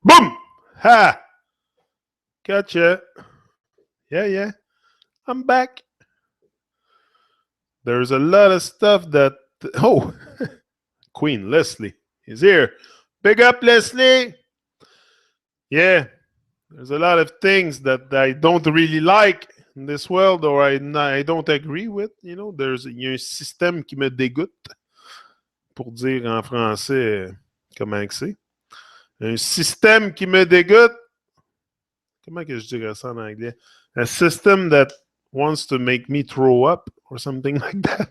Boom! Ha! Gotcha. Yeah, yeah. I'm back. There's a lot of stuff that. Oh, Queen Leslie is here. Big up, Leslie. Yeah, there's a lot of things that I don't really like in this world or I don't agree with. You know, il y a un système qui me dégoûte, pour dire en français comment que c'est. Un système qui me dégoûte. Comment que je dirais ça en anglais? A system that wants to make me throw up or something like that.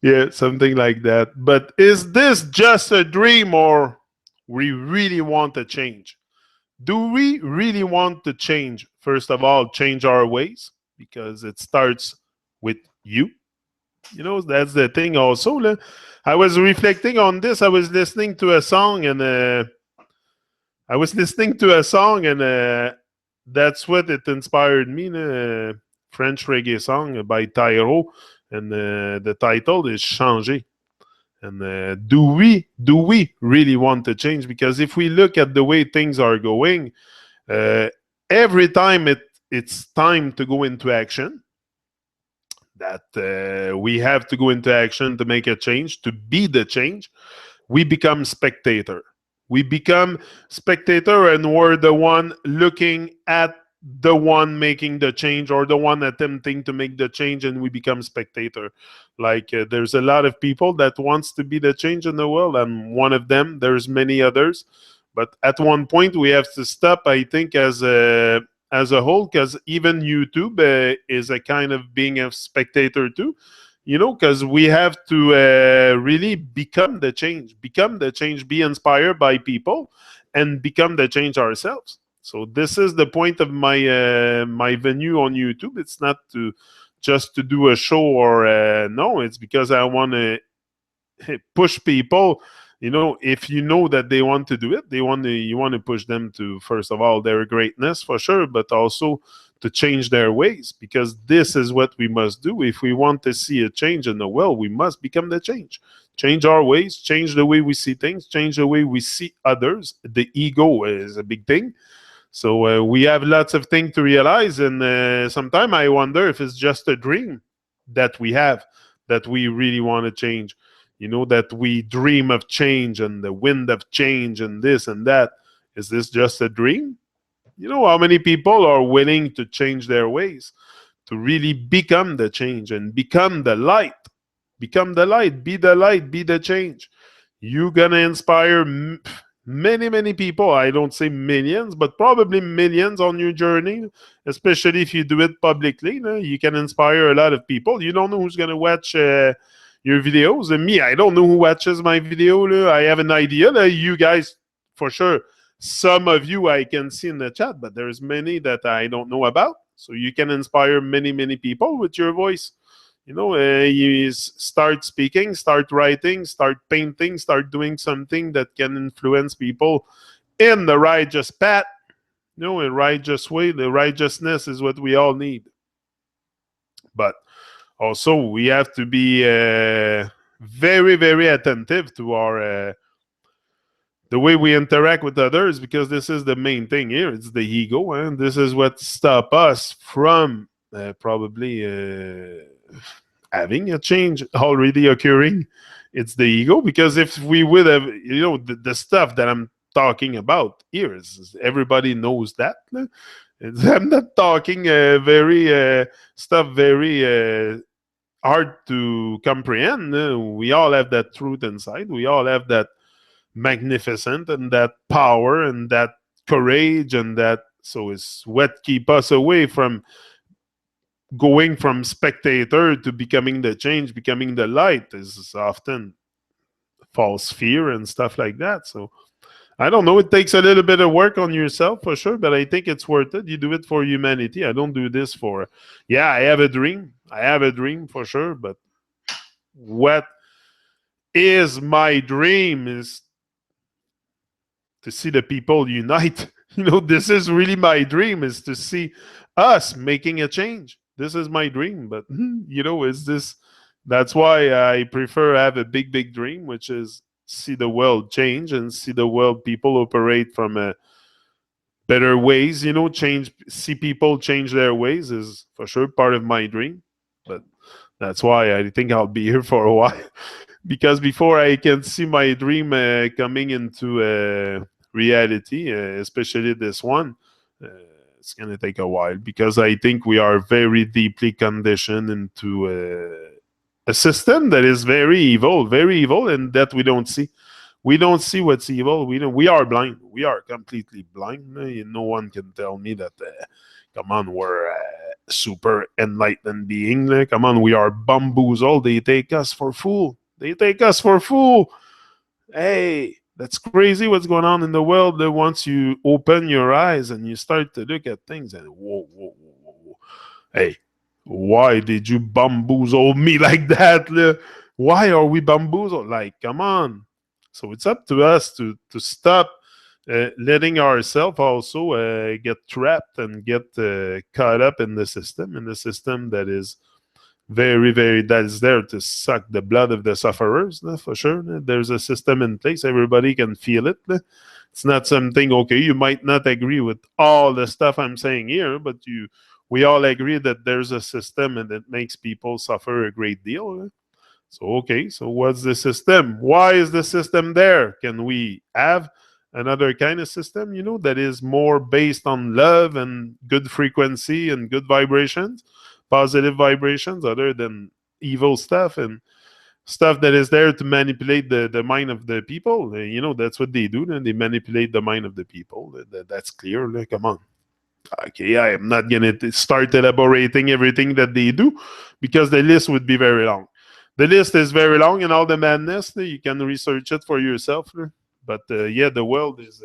Yeah, something like that. But is this just a dream or we really want a change? Do we really want to change? First of all, change our ways because it starts with you. You know, that's the thing also. I was reflecting on this. I was listening to a song and that's what it inspired me. French reggae song by Tyro, and the title is Changer. And do we really want to change? Because if we look at the way things are going, uh, every time it's time to go into action, that we have to go into action to make a change, to be the change, we become spectator. We become spectator, and we're the one looking at the one making the change or the one attempting to make the change, and we become spectator. Like there's a lot of people that wants to be the change in the world. I'm one of them. There's many others, but at one point we have to stop. I think as a whole, because even YouTube is a kind of being a spectator too, you know, because we have to really become the change, be inspired by people, and become the change ourselves. So this is the point of my venue on YouTube. It's not to just to do a show or no, it's because I want to push people. You know, if you know that they want to do it, you want to push them to, first of all, their greatness for sure, but also to change their ways, because this is what we must do. If we want to see a change in the world, we must become the change our ways, change the way we see things, change the way we see others. The ego is a big thing. So we have lots of things to realize, and sometimes I wonder if it's just a dream that we have, that we really want to change. You know, that we dream of change and the wind of change and this and that. Is this just a dream? You know, how many people are willing to change their ways, to really become the change and become the light? Become the light, be the change. You're gonna inspire many, many people. I don't say millions, but probably millions on your journey, especially if you do it publicly. You can inspire a lot of people. You don't know who's gonna watch your videos. And me, I don't know who watches my video. I have an idea. You guys, for sure, some of you I can see in the chat, but there's many that I don't know about. So you can inspire many, many people with your voice. You know, you start speaking, start writing, start painting, start doing something that can influence people in the righteous path. You know, a righteous way. The righteousness is what we all need. But also, we have to be very, very attentive to our the way we interact with others, because this is the main thing here. It's the ego, and this is what stops us from probably having a change already occurring. It's the ego, because if we would have, you know, the stuff that I'm talking about here is everybody knows that. I'm not talking stuff very hard to comprehend. We all have that truth inside. We all have that magnificent and that power and that courage, and that, so it's what keep us away from going from spectator to becoming the change, becoming the light, is often false fear and stuff like that. So I don't know, it takes a little bit of work on yourself for sure, but I think it's worth it. You do it for humanity. I don't do this for, yeah, I have a dream for sure, but what is my dream is to see the people unite. You know, this is really my dream, is to see us making a change. This is my dream. But you know, is this, that's why I prefer have a big dream, which is see the world change and see the world people operate from better ways. Change, see people change their ways is for sure part of my dream. But that's why I think I'll be here for a while because before I can see my dream coming into reality, especially this one, uh, it's going to take a while because I think we are very deeply conditioned into a system that is very evil, and that we don't see. We don't see what's evil. We don't. We are blind. We are completely blind. No one can tell me that. Come on, we're super enlightened being. Come on, we are bamboozled. They take us for fool. They take us for fool. Hey, that's crazy what's going on in the world. Once you open your eyes and you start to look at things, and whoa, whoa, whoa, whoa, whoa. Hey, why did you bamboozle me like that? Why are we bamboozled? Like, come on. So it's up to us to stop letting ourselves also get trapped and get caught up in the system that is that is there to suck the blood of the sufferers, for sure. There's a system in place. Everybody can feel it. It's not something, okay, you might not agree with all the stuff I'm saying here, but we all agree that there's a system and it makes people suffer a great deal. So, okay, so what's the system? Why is the system there? Can we have another kind of system, that is more based on love and good frequency and good vibrations, positive vibrations, other than evil stuff and stuff that is there to manipulate the mind of the people? That's what they do. And they manipulate the mind of the people. That's clear. Come on. Okay, I am not going to start elaborating everything that they do because the list would be very long. The list is very long and all the madness. You can research it for yourself. But yeah, the world is.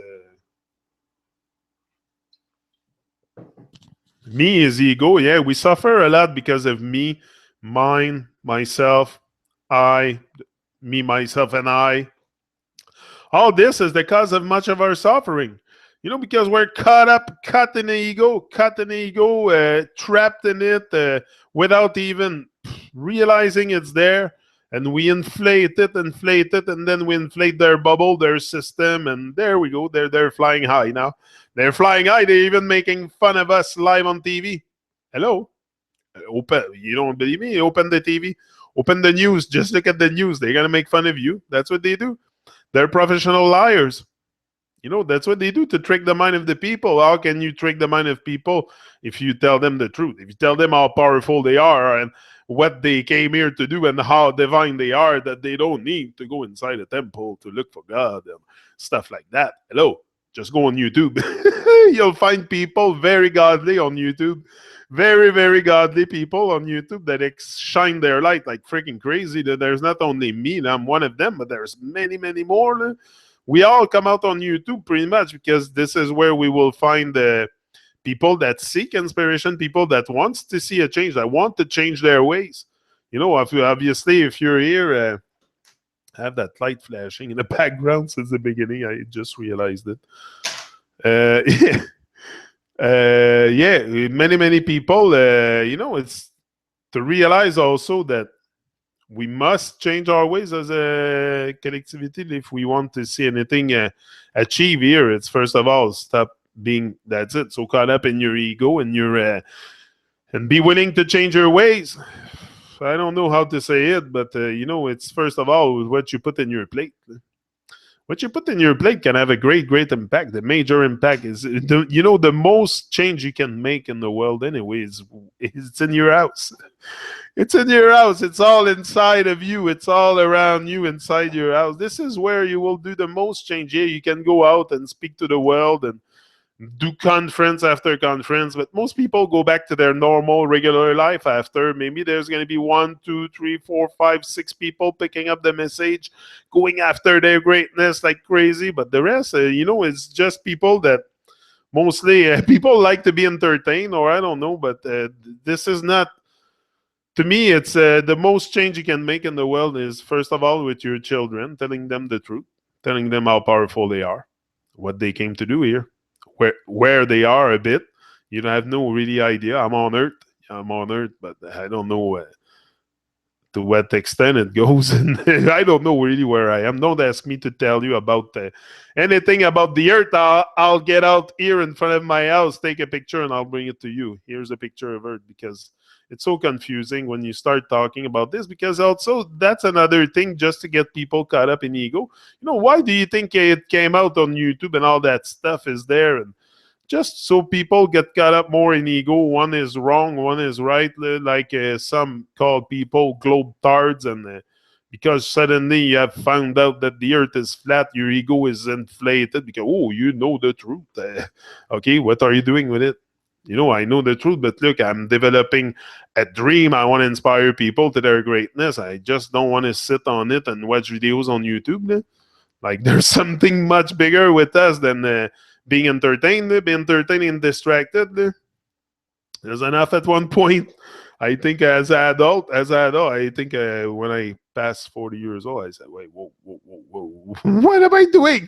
Me is ego. Yeah, we suffer a lot because of me, mine, myself, I, me, myself, and I. All this is the cause of much of our suffering. Because we're caught in the ego, trapped in it without even realizing it's there. And we inflate it, and then we inflate their bubble, their system, and there we go. They're flying high now. They're flying high. They're even making fun of us live on TV. Hello? Open. You don't believe me? Open the TV. Open the news. Just look at the news. They're going to make fun of you. That's what they do. They're professional liars. That's what they do to trick the mind of the people. How can you trick the mind of people if you tell them the truth? If you tell them how powerful they are and what they came here to do and how divine they are, that they don't need to go inside a temple to look for God and stuff like that. Hello, just go on YouTube. You'll find people very godly on YouTube. Very, very godly people on YouTube that shine their light like freaking crazy. There's not only me, and I'm one of them, but there's many, many more. We all come out on YouTube pretty much because this is where we will find the people that seek inspiration, people that wants to see a change, that want to change their ways. Obviously, if you're here, I have that light flashing in the background since the beginning. I just realized it. Yeah. Yeah, many, many people, it's to realize also that we must change our ways as a collectivity if we want to see anything achieve here. It's first of all, stop being, that's it, so caught up in your ego and and be willing to change your ways. I don't know how to say it, but it's first of all what you put in your plate. What you put in your plate can have a great, great impact. The major impact is, the most change you can make in the world anyway is it's in your house. It's in your house. It's all inside of you. It's all around you inside your house. This is where you will do the most change. Yeah, you can go out and speak to the world and do conference after conference, but most people go back to their normal, regular life after. Maybe there's going to be 1, 2, 3, 4, 5, 6 people picking up the message, going after their greatness like crazy. But the rest, it's just people that mostly people like to be entertained, or I don't know. But this is not. To me, it's the most change you can make in the world is first of all with your children, telling them the truth, telling them how powerful they are, what they came to do here, where they are a bit. You have no really idea. I'm on Earth, but I don't know to what extent it goes. And I don't know really where I am. Don't ask me to tell you about anything about the earth. I'll get out here in front of my house, take a picture, and I'll bring it to you. Here's a picture of earth, because it's so confusing when you start talking about this, because also that's another thing, just to get people caught up in ego. Why do you think it came out on YouTube and all that stuff is there? And just so people get caught up more in ego. One is wrong, one is right. Like some call people globe tards, and because suddenly you have found out that the earth is flat, your ego is inflated because, oh, you know the truth. Okay, what are you doing with it? I know the truth, but look, I'm developing a dream. I want to inspire people to their greatness. I just don't want to sit on it and watch videos on YouTube. Like, there's something much bigger with us than being entertained, being entertained and distracted. There's enough at one point. I think as an adult, I think when I passed 40 years old, I said, wait, whoa, whoa, whoa, whoa. What am I doing?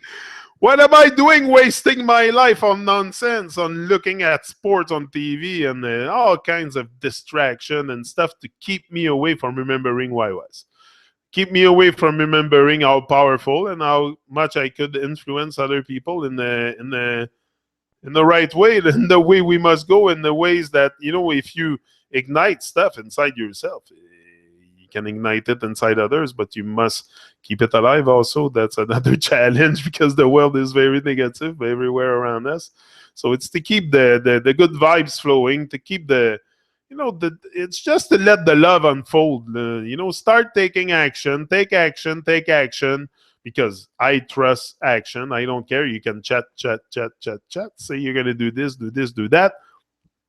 What am I doing wasting my life on nonsense, on looking at sports on TV and all kinds of distraction and stuff to keep me away from remembering who I was? Keep me away from remembering how powerful and how much I could influence other people in the right way, in the way we must go, in the ways that, if you ignite stuff inside yourself, you can ignite it inside others, but you must keep it alive also. That's another challenge, because the world is very negative everywhere around us. So it's to keep the good vibes flowing, to keep it's just to let the love unfold. Start taking action, take action, take action, because I trust action. I don't care. You can chat, say you're going to do this, do that.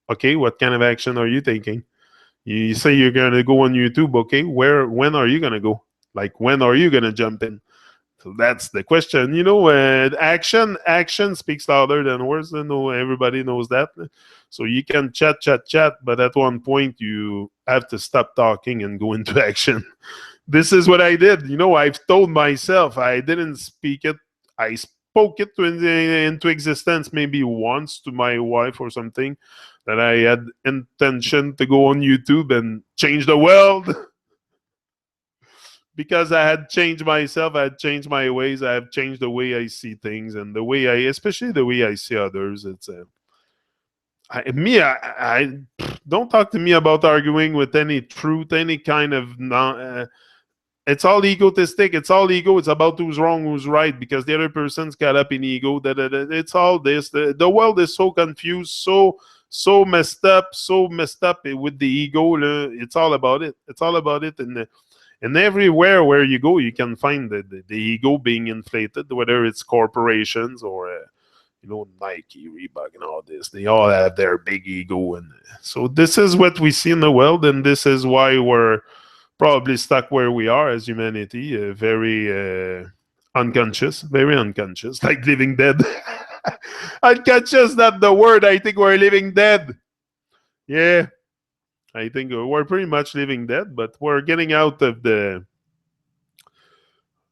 Okay, what kind of action are you taking? You say you're going to go on YouTube. Okay, when are you going to go? Like, when are you going to jump in? So that's the question. Action speaks louder than words. Everybody knows that. So you can chat, but at one point you have to stop talking and go into action. This is what I did. I've told myself, I didn't speak it. I spoke it into existence maybe once to my wife or something, that I had intention to go on YouTube and change the world. Because I had changed myself, I had changed my ways, I have changed the way I see things, and especially the way I see others. It's I don't talk to me about arguing with any truth, any kind of it's all egotistic. It's all ego. It's about who's wrong, who's right, because the other person's caught up in ego. It's all this. The world is so confused, so messed up, with the ego. It's all about it. It's all about it. And everywhere where you go, you can find the ego being inflated, whether it's corporations or Nike, Reebok, and all this. They all have their big ego, and so this is what we see in the world, and this is why we're probably stuck where we are as humanity, very very unconscious, like living dead. Unconscious, not the word. I think we're living dead. Yeah, I think we're pretty much living dead, but we're getting out of the.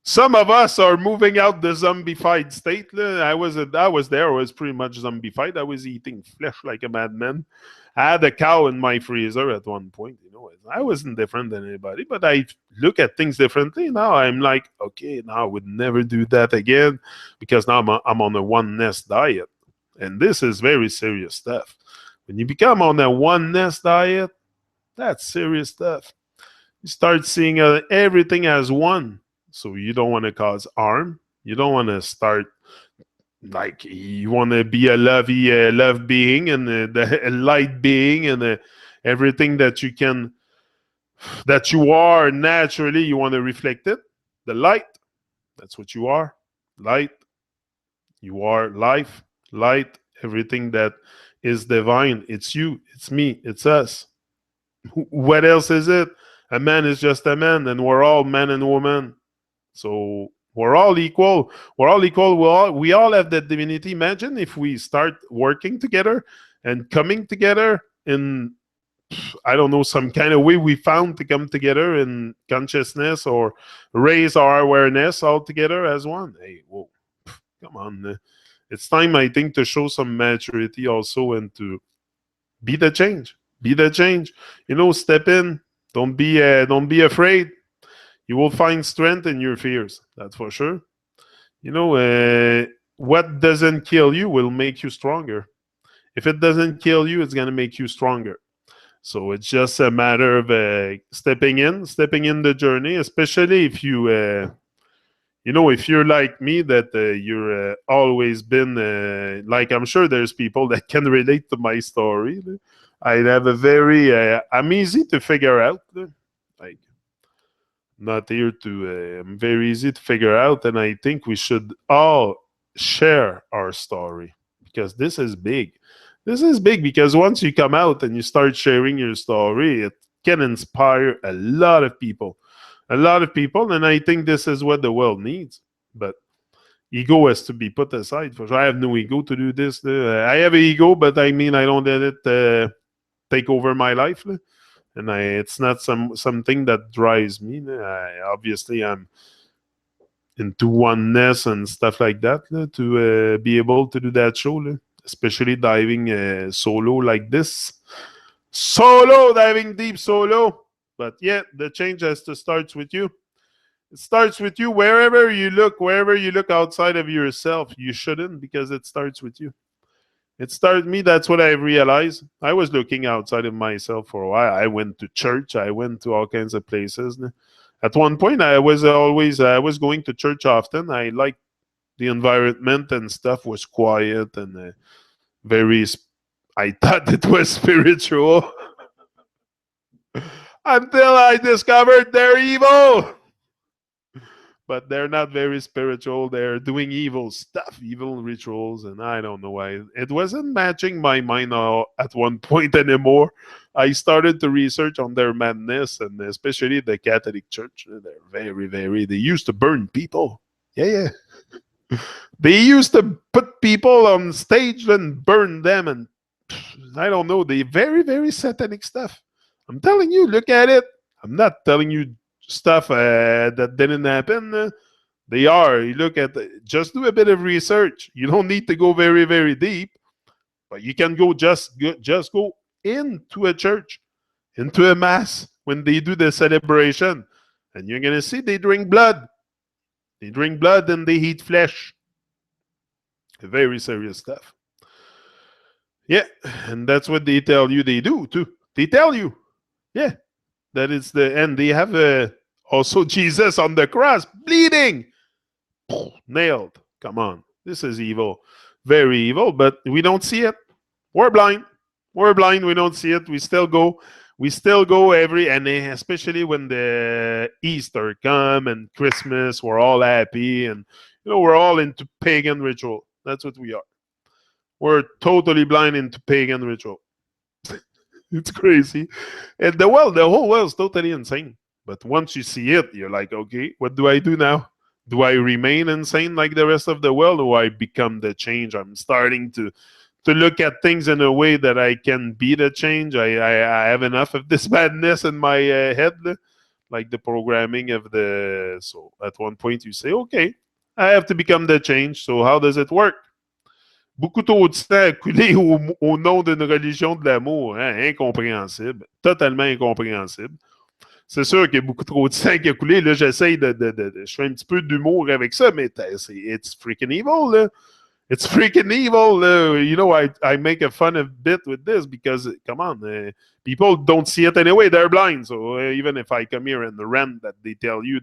Some of us are moving out the zombified state. I was there. I was pretty much zombified. I was eating flesh like a madman. I had a cow in my freezer at one point. I wasn't different than anybody, but I look at things differently now. I'm like, okay, now I would never do that again, because now I'm on a oneness diet, and this is very serious stuff. When you become on a oneness diet, that's serious stuff. You start seeing everything as one. So you don't want to cause harm. You don't want to start, like, you want to be a love being, and a light being, and everything that you are naturally. You want to reflect it. The light. That's what you are. Light. You are life. Light. Everything that is divine. It's you. It's me. It's us. What else is it? A man is just a man, and we're all man and woman. So we're all equal. We're all equal. We all have that divinity. Imagine if we start working together and coming together in, I don't know, some kind of way we found to come together in consciousness, or raise our awareness all together as one. Hey, whoa, come on. It's time, I think, to show some maturity also, and to be the change. Be the change. Step in. Don't be afraid. You will find strength in your fears. That's for sure. You know, what doesn't kill you will make you stronger. If it doesn't kill you, it's gonna make you stronger. So it's just a matter of stepping in the journey, especially if if you're like me, that you're always been like, I'm sure there's people that can relate to my story. I have a very, I'm easy to figure out. Like, not here to, I'm very easy to figure out. And I think we should all share our story because this is big. This is big because once you come out and you start sharing your story, it can inspire a lot of people. A lot of people. And I think this is what the world needs. But ego has to be put aside. For sure. I have no ego to do this. I have an ego, but I mean, I don't let it take over my life. And it's not something that drives me. Obviously, I'm into oneness and stuff like that to be able to do that show, especially diving solo like this. Solo, diving deep solo. But yeah, the change has to start with you. It starts with you wherever you look outside of yourself. You shouldn't, because it starts with you. It started me. That's what I realized. I was looking outside of myself for a while. I went to church. I went to all kinds of places. At one point, I was going to church often. I liked the environment and stuff was quiet and very. I thought it was spiritual until I discovered they're evil. But they're not very spiritual. They're doing evil stuff, evil rituals, and I don't know why. It wasn't matching my mind at one point anymore. I started to research on their madness, and especially the Catholic Church. They're very, very. They used to burn people. Yeah, yeah. They used to put people on stage and burn them, and I don't know. They very, very satanic stuff. I'm telling you, look at it. I'm not telling you stuff that didn't happen. They are. You look at just do a bit of research. You don't need to go very, very deep, but you can go just go into a church, into a mass when they do the celebration, and you're gonna see they drink blood. They drink blood and they eat flesh. Very serious stuff. Yeah, and that's what they tell you they do too. They tell you, yeah, that is the end. They have also Jesus on the cross, bleeding, nailed. Come on, this is evil, very evil. But we don't see it. We're blind. We're blind. We don't see it. We still go. We still go every, and especially when the Easter come and Christmas, we're all happy, and we're all into pagan ritual. That's what we are. We're totally blind into pagan ritual. It's crazy. And the whole world's totally insane. But once you see it, you're like, okay, what do I do now? Do I remain insane like the rest of the world, or I become the change? I'm starting to look at things in a way that I can be the change. I have enough of this madness in my head, like the programming of the. So at one point you say, okay, I have to become the change. So how does it work? Beaucoup trop de sang a coulé au nom d'une religion de l'amour, hein? Incompréhensible, totalement incompréhensible. C'est sûr qu'il y a beaucoup trop de sang qui a coulé. Là, j'essaye je fais un petit peu d'humour avec ça, mais it's freaking evil, là. It's freaking evil. I make a fun of bit with this because, come on, people don't see it anyway. They're blind. So even if I come here and rant that they tell you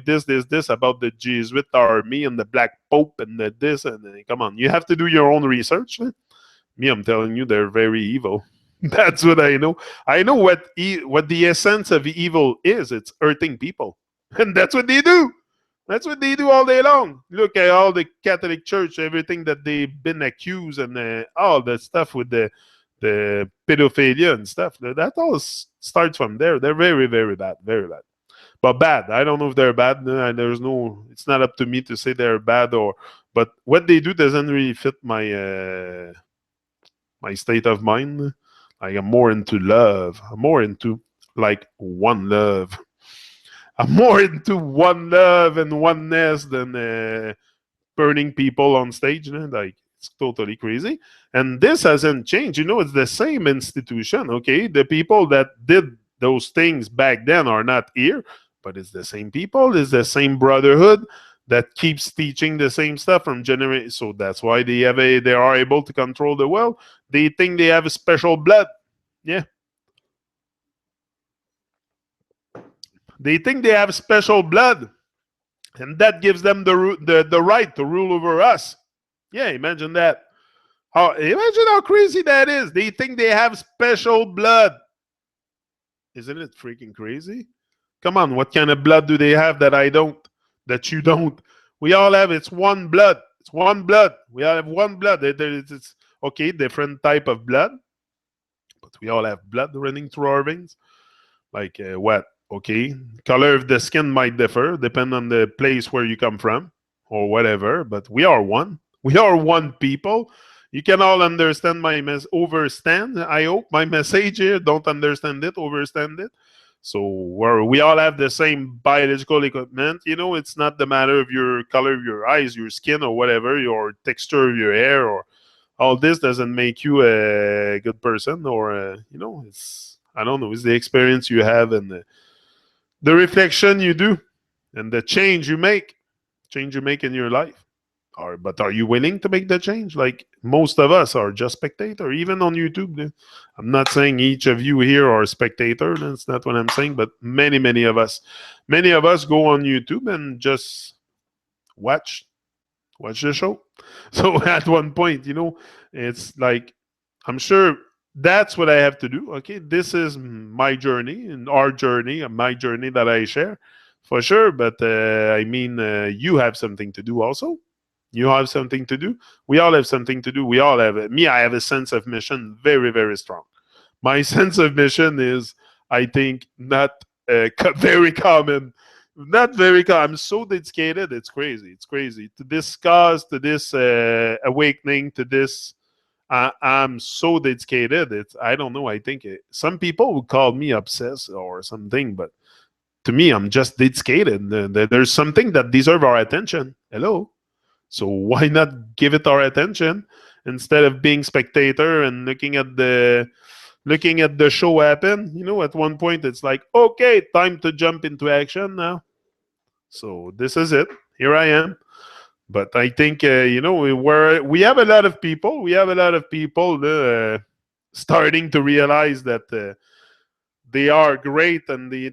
this about the Jesuit army and the Black Pope and this, and come on, you have to do your own research. Me, I'm telling you, they're very evil. That's what I know. I know what the essence of evil is. It's hurting people, and that's what they do. That's what they do all day long. Look at all the Catholic Church, everything that they've been accused, and all the stuff with the pedophilia and stuff. That all starts from there. They're very, very bad, very bad. But bad. I don't know if they're bad. There's no. It's not up to me to say they're bad or. But what they do doesn't really fit my my state of mind. Like, I'm more into love. I'm more into like one love. I'm more into one love and oneness than burning people on stage. Like, it's totally crazy. And this hasn't changed. It's the same institution. Okay, the people that did those things back then are not here, but it's the same people, it's the same brotherhood that keeps teaching the same stuff from generation. So that's why they are able to control the world. They think they have a special blood. Yeah, they think they have special blood, and that gives them the right to rule over us. Yeah, imagine that. Imagine how crazy that is. They think they have special blood. Isn't it freaking crazy? Come on, what kind of blood do they have that I don't? That you don't? We all have. It's one blood. It's one blood. We all have one blood. It's okay, different type of blood, but we all have blood running through our veins. Like what? Okay, color of the skin might differ, depend on the place where you come from or whatever. But we are one. We are one people. You can all understand my overstand. I hope my message here. Don't understand it. Overstand it. So we all have the same biological equipment. You know, it's not the matter of your color of your eyes, your skin, or whatever, your texture of your hair, or all this doesn't make you a good person, or it's I don't know. It's the experience you have and the reflection you do and the change you make in your life. But are you willing to make the change? Like most of us are just spectator, even on YouTube. I'm not saying each of you here are spectator. That's not what I'm saying. But many of us go on YouTube and just watch the show. So at one point, it's like I'm sure that's what I have to do. Okay, this is my journey and our journey, and my journey that I share for sure. But you have something to do also. You have something to do. We all have something to do. We all have it. Me, I have a sense of mission very, very strong. My sense of mission is, I think, not very common. Not very common. I'm so dedicated. It's crazy. It's crazy. To this cause, to this awakening, to this, I'm so dedicated. I don't know. I think some people would call me obsessed or something, but to me, I'm just dedicated. There's something that deserves our attention. Hello. So why not give it our attention instead of being spectator and looking at the show happen? At one point it's like, okay, time to jump into action now. So this is it. Here I am. But I think we have a lot of people. We have a lot of people starting to realize that they are great, and they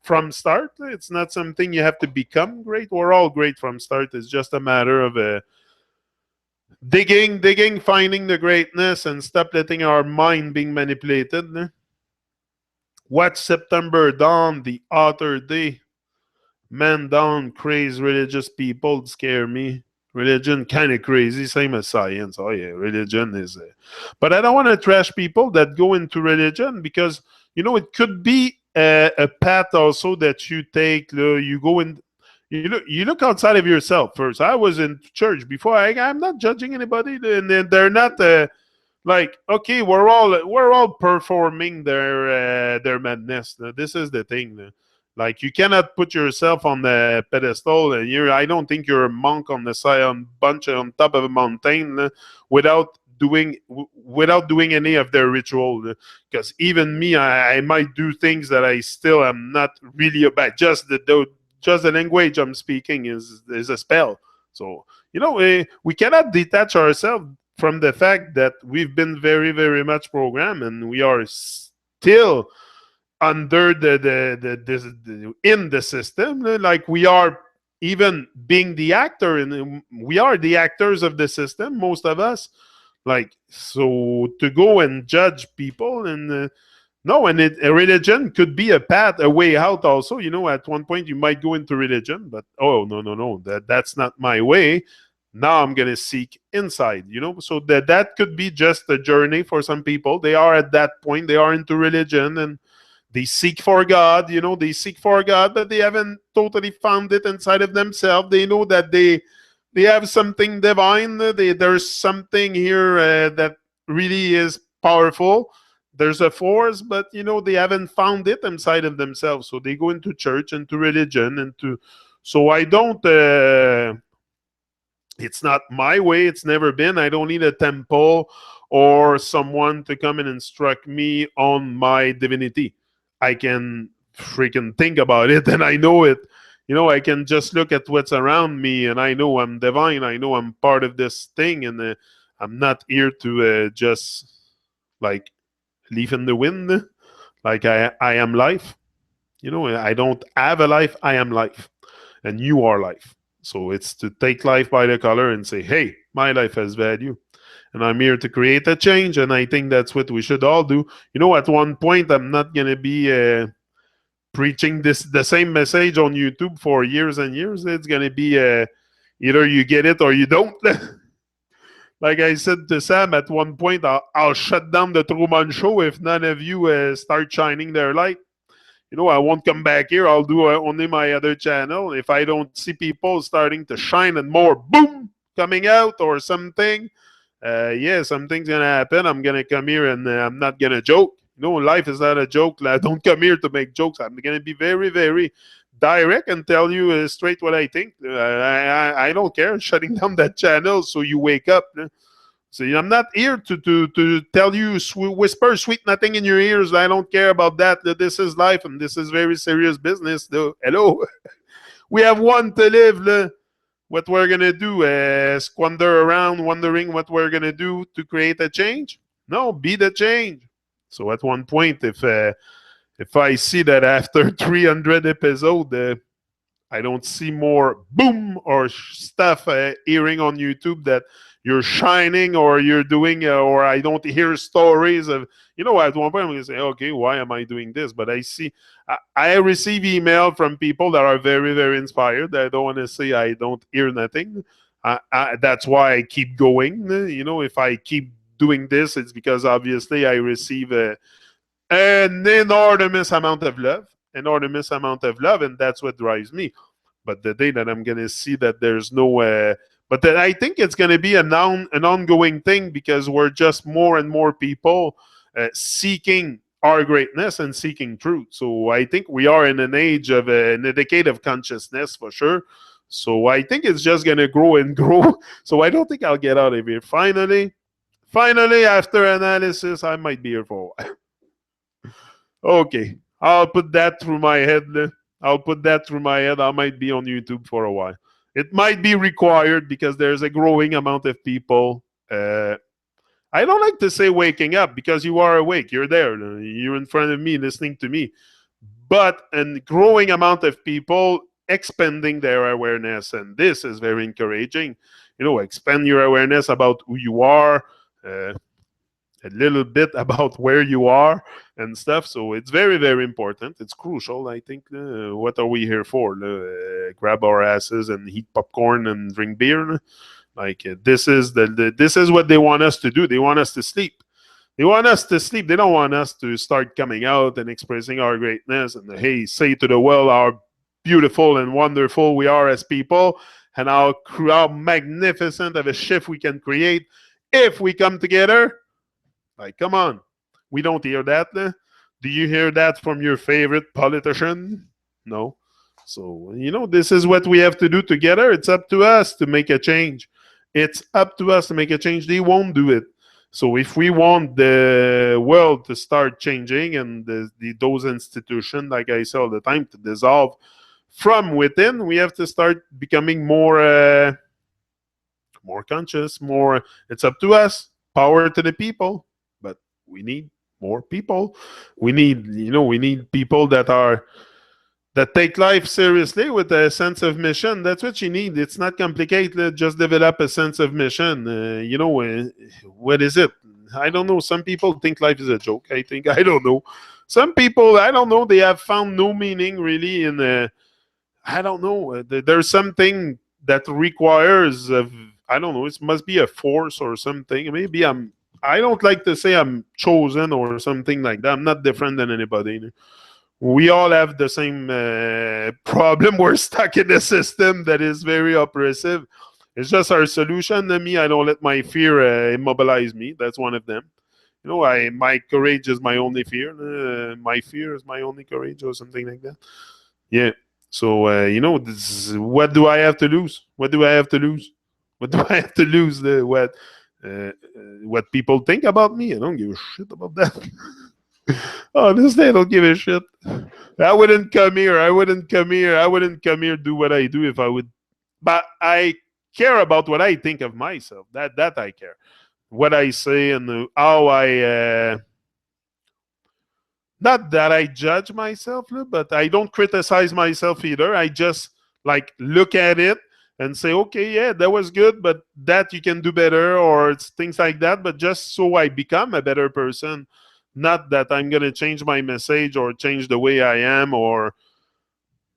from start. It's not something you have to become great. We're all great from start. It's just a matter of digging, finding the greatness, and stop letting our mind being manipulated. Watch September Dawn, the other day. Man down, crazy religious people scare me. Religion kind of crazy, same as science. Oh yeah, religion is. But I don't want to trash people that go into religion, because it could be a path also that you take. You go in. You look outside of yourself first. I was in church before. I'm not judging anybody, and they're not. Like, okay, we're all performing their madness. This is the thing. Like, you cannot put yourself on the pedestal, and I don't think you're a monk on the side, on top of a mountain, without doing any of their ritual. Because even me, I might do things that I still am not really about. Just the language I'm speaking is a spell. So we cannot detach ourselves from the fact that we've been very, very much programmed, and we are still under in the system. Like, we are even being the actor, and we are the actors of the system, most of us. Like, so to go and judge people, and no, and a religion could be a path, a way out also. At one point you might go into religion, but no, that's not my way. Now I'm gonna seek inside. So that could be just a journey for some people. They are at that point, they are into religion, and they seek for God. They seek for God, but they haven't totally found it inside of themselves. They know that they have something divine. There's something here that really is powerful. There's a force, but they haven't found it inside of themselves. So they go into church, into religion, so I don't. It's not my way. It's never been. I don't need a temple or someone to come and instruct me on my divinity. I can freaking think about it and I know it. I can just look at what's around me and I know I'm divine. I know I'm part of this thing, and I'm not here to just like leaf in the wind. Like I am life. I don't have a life. I am life, and you are life. So it's to take life by the collar and say, hey, my life has value, and I'm here to create a change. And I think that's what we should all do. At one point, I'm not gonna be preaching the same message on YouTube for years and years. It's gonna be either you get it or you don't. Like I said to Sam at one point, I'll shut down the Tru-Mon show if none of you start shining their light. I won't come back here. I'll do only my other channel. If I don't see people starting to shine and more boom coming out or something, yeah, something's gonna happen. I'm gonna come here and I'm not gonna joke. Life is not a joke. I don't come here to make jokes. I'm gonna be very, very direct and tell you straight what I think. I don't care shutting down that channel so you wake up. So I'm not here to tell you, whisper sweet nothing in your ears. I don't care about that. This is life and this is very serious business. Hello. We have one to live. What we're going to do, squander around wondering what we're going to do to create a change? No, be the change. So at one point, if I see that after 300 episodes, I don't see more boom or stuff hearing on YouTube that you're shining or you're doing, or I don't hear stories of, at one point I'm going to say, okay, why am I doing this? But I receive email from people that are very, very inspired. I don't want to say I don't hear nothing. That's why I keep going. If I keep doing this, it's because obviously I receive an enormous amount of love, and that's what drives me. But the day that I'm going to see that there's no but then I think it's going to be an ongoing thing, because we're just more and more people seeking our greatness and seeking truth. So I think we are in an age of in a decade of consciousness for sure. So I think it's just going to grow and grow. So I don't think I'll get out of here. Finally, after analysis, I might be here for a while. Okay, I'll put that through my head. I might be on YouTube for a while. It might be required because there's a growing amount of people. I don't like to say waking up, because you are awake. You're there. You're in front of me listening to me. But a growing amount of people expanding their awareness. And this is very encouraging. Expand your awareness about who you are, a little bit about where you are and stuff. So it's very, very important. It's crucial, I think. What are we here for? Grab our asses and eat popcorn and drink beer? This is this is what they want us to do. They want us to sleep. They don't want us to start coming out and expressing our greatness and, hey, say to the world how beautiful and wonderful we are as people, and how magnificent of a shift we can create if we come together. Come on. We don't hear that. Do you hear that from your favorite politician? No. So, this is what we have to do together. It's up to us to make a change. They won't do it. So if we want the world to start changing and those institutions, like I say all the time, to dissolve from within, we have to start becoming more conscious, more. It's up to us. Power to the people. But we need more people. We need people that take life seriously with a sense of mission. That's what you need. It's not complicated. Just develop a sense of mission. What is it? I don't know. Some people think life is a joke. I don't know. Some people, I don't know, they have found no meaning really in, I don't know. There's something that requires, I don't know, it must be a force or something. Maybe I don't like to say I'm chosen or something like that. I'm not different than anybody. We all have the same problem. We're stuck in a system that is very oppressive. It's just our solution. I don't let my fear immobilize me. That's one of them. My courage is my only fear. My fear is my only courage, or something like that. Yeah. So, what do I have to lose? What do I have to lose? What people think about me? I don't give a shit about that. Honestly, I don't give a shit. I wouldn't come here. I wouldn't come here. I wouldn't come here do what I do if I would. But I care about what I think of myself. That I care. What I say and how I. Not that I judge myself, but I don't criticize myself either. I just like look at it and say, okay, yeah, that was good, but that you can do better, or it's things like that. But just so I become a better person, not that I'm gonna change my message or change the way I am, or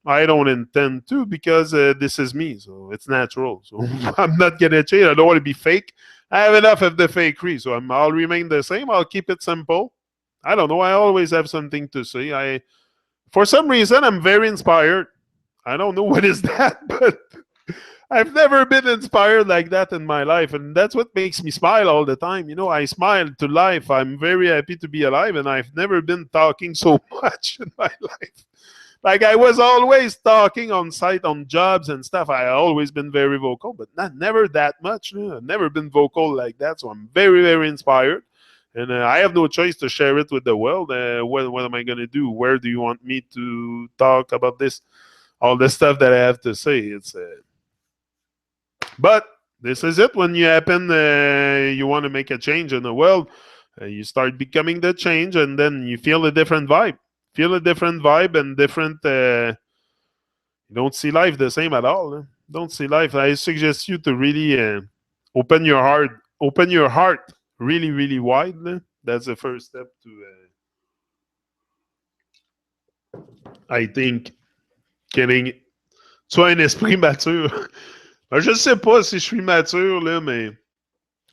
I don't intend to, because this is me, so it's natural. So I'm not gonna change. I don't want to be fake. I have enough of the fakery, so I'll remain the same. I'll keep it simple. I don't know. I always have something to say. For some reason, I'm very inspired. I don't know what is that, but I've never been inspired like that in my life, and that's what makes me smile all the time. I smile to life. I'm very happy to be alive, and I've never been talking so much in my life. Like I was always talking on site, on jobs and stuff. I always been very vocal, but not never that much. I've never been vocal like that, so I'm very very inspired, and I have no choice to share it with the world. What am I gonna do? Where do you want me to talk about this? All the stuff that I have to say. But this is it. When you happen, you want to make a change in the world. You start becoming the change, and then you feel a different vibe. Feel a different vibe and different. You don't see life the same at all. Don't see life. I suggest you to really open your heart. Open your heart really, really wide. That's the first step to. I think getting. Soit un esprit mature. Je sais pas si je suis mature, là, mais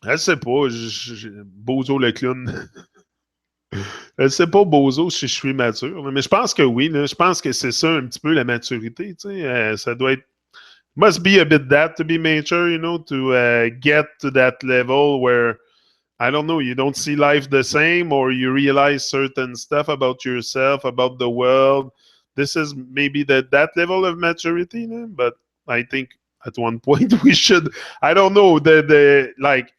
je sais pas. Bozo le clown. Je sais pas, Bozo, si je suis mature. Mais je pense que oui. Là. Je pense que c'est ça un petit peu la maturité. Ça doit être. Must be a bit that to be mature, to get to that level where, I don't know, you don't see life the same, or you realize certain stuff about yourself, about the world. This is maybe that level of maturity, but I think at one point we should. I don't know, the like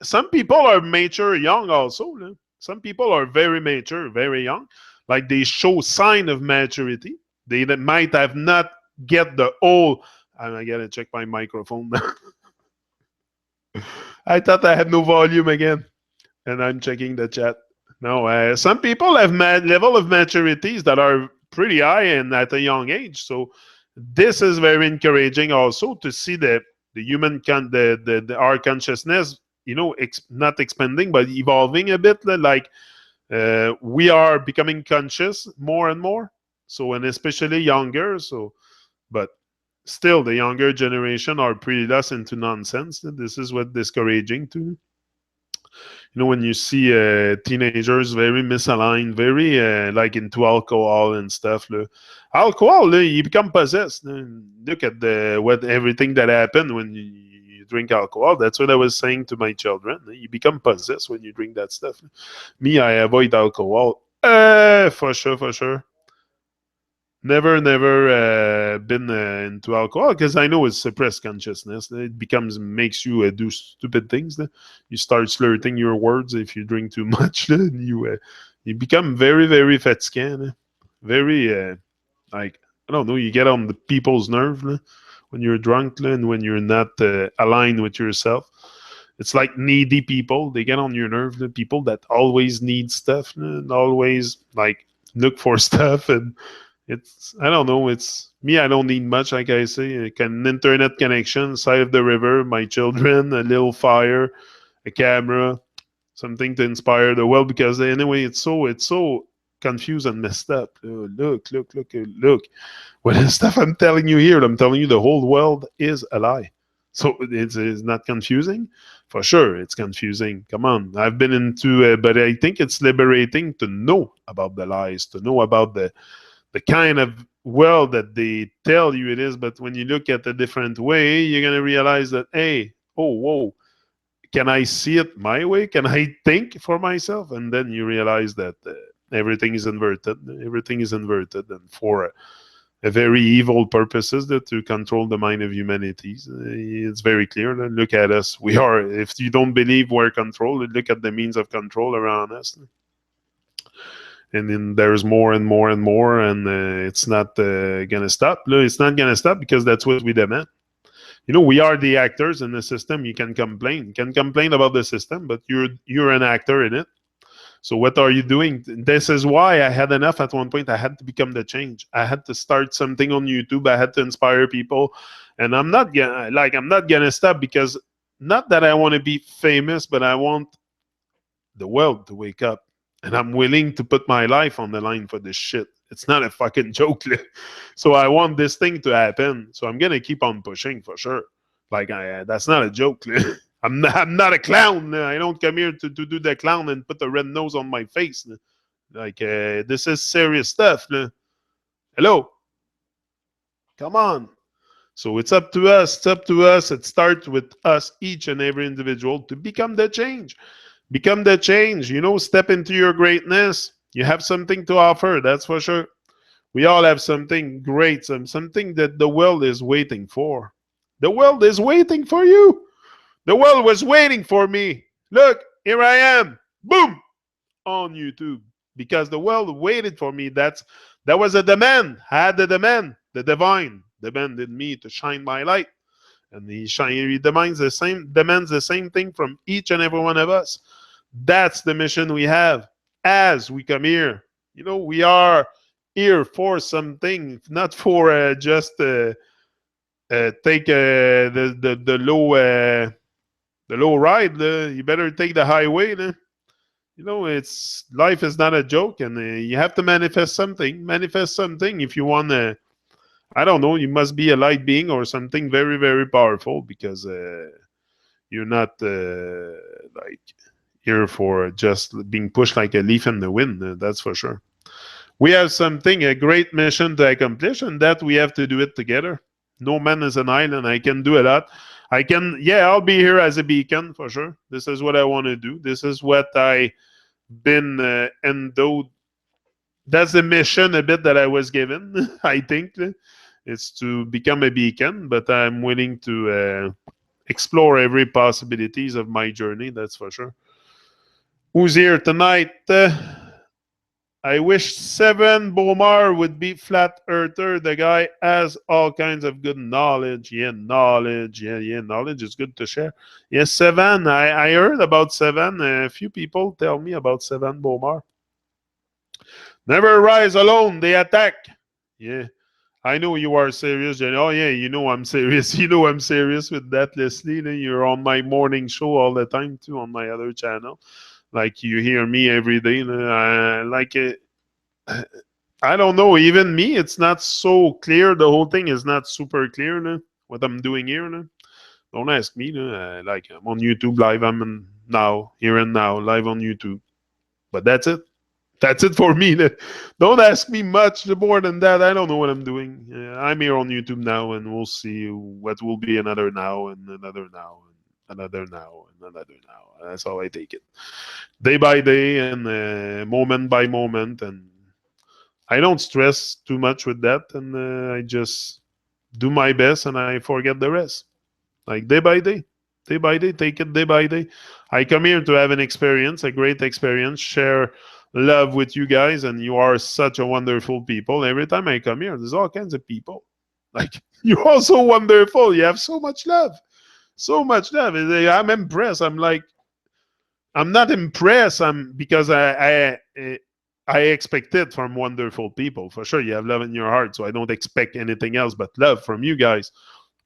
some people are mature young also. Some people are very mature, very young. Like they show sign of maturity. They might have not get the whole. I gotta check my microphone. I thought I had no volume again, and I'm checking the chat. No, some people have level of maturities that are pretty high and at a young age. So this is very encouraging also to see the human our consciousness, not expanding but evolving a bit. Like we are becoming conscious more and more. So, and especially younger. So, but still, the younger generation are pretty lost into nonsense. This is what discouraging too. When you see teenagers very misaligned, very like into alcohol and stuff. Alcohol, you become possessed. Look at what everything that happened when you drink alcohol. That's what I was saying to my children. You become possessed when you drink that stuff. Me, I avoid alcohol. For sure, for sure. Never been into alcohol because I know it's suppressed consciousness. It makes you do stupid things. You start slurring your words if you drink too much. You become very very fatiguing. Very like I don't know. You get on the people's nerve when you're drunk and when you're not aligned with yourself. It's like needy people. They get on your nerve. The people that always need stuff and always like look for stuff and I don't know. It's me. I don't need much, like I say. An internet connection, side of the river, my children, a little fire, a camera, something to inspire the world. Because anyway, it's so confused and messed up. Look. What is stuff I'm telling you here? I'm telling you the whole world is a lie. So it's not confusing? For sure, it's confusing. Come on. I've been into, but I think it's liberating to know about the lies, to know about the kind of world that they tell you it is. But when you look at a different way, you're going to realize that, hey, oh, whoa, can I see it my way? Can I think for myself? And then you realize that everything is inverted. Everything is inverted and for a very evil purposes to control the mind of humanity. It's very clear. Look at us. We are, if you don't believe we're controlled, look at the means of control around us. and then there's more and more and more, and it's not gonna stop. It's not gonna stop because that's what we demand. We are the actors in the system. You can complain about the system, but you're an actor in it. So what are you doing? This is why I had enough at one point. I had to become the change. I had to start something on YouTube. I had to inspire people, and I'm not gonna stop because not that I want to be famous, but I want the world to wake up, and I'm willing to put my life on the line for this shit. It's not a fucking joke. So I want this thing to happen. So I'm gonna keep on pushing for sure. That's not a joke. I'm not a clown. I don't come here to do the clown and put a red nose on my face. This is serious stuff. Hello, come on. So it's up to us. It's up to us. It starts with us, each and every individual, to become the change. Become the change. Step into your greatness. You have something to offer. That's for sure. We all have something great, something that the world is waiting for. The world is waiting for you. The world was waiting for me. Look, here I am. Boom! On YouTube. Because the world waited for me. That was a demand. I had the demand. The divine demanded me to shine my light. And he demands the same thing from each and every one of us. That's the mission we have as we come here. We are here for something, not for just take the low ride. You better take the highway. It's life is not a joke, and you have to manifest something. Manifest something if you want to. I don't know. You must be a light being or something very, very powerful because you're not like here for just being pushed like a leaf in the wind. That's for sure. We have a great mission to accomplish, and that we have to do it together. No man is an island. I can do a lot. I'll be here as a beacon for sure. This is what I want to do. This is what I been endowed. That's the mission a bit that I was given. I think it's to become a beacon, but I'm willing to explore every possibilities of my journey. That's for sure. Who's here tonight? I wish Seven Bomar would be flat earther. The guy has all kinds of good knowledge. Yeah, knowledge. Yeah, knowledge is good to share. Yes, Seven. I heard about Seven. A few people tell me about Seven Bomar. Never rise alone. They attack. Yeah. I know you are serious. Oh, yeah, I'm serious. I'm serious with that, Leslie. You're on my morning show all the time, too, on my other channel. Like, you hear me every day. I don't know. Even me, it's not so clear. The whole thing is not super clear, what I'm doing here. Don't ask me. I'm on YouTube live. I'm now, here and now, live on YouTube. But that's it. That's it for me. Don't ask me much more than that. I don't know what I'm doing. I'm here on YouTube now, and we'll see what will be another now, and another now, and another now, and another now. That's how I take it. Day by day, and moment by moment. And I don't stress too much with that, and I just do my best, and I forget the rest. Like day by day. Day by day, take it day by day. I come here to have an experience, a great experience, share love with you guys, and you are such a wonderful people. Every time I come here, there's all kinds of people. Like, you're all so wonderful. You have so much love. So much love. I'm impressed. I'm not impressed. Because I expect it from wonderful people. For sure, you have love in your heart, so I don't expect anything else but love from you guys.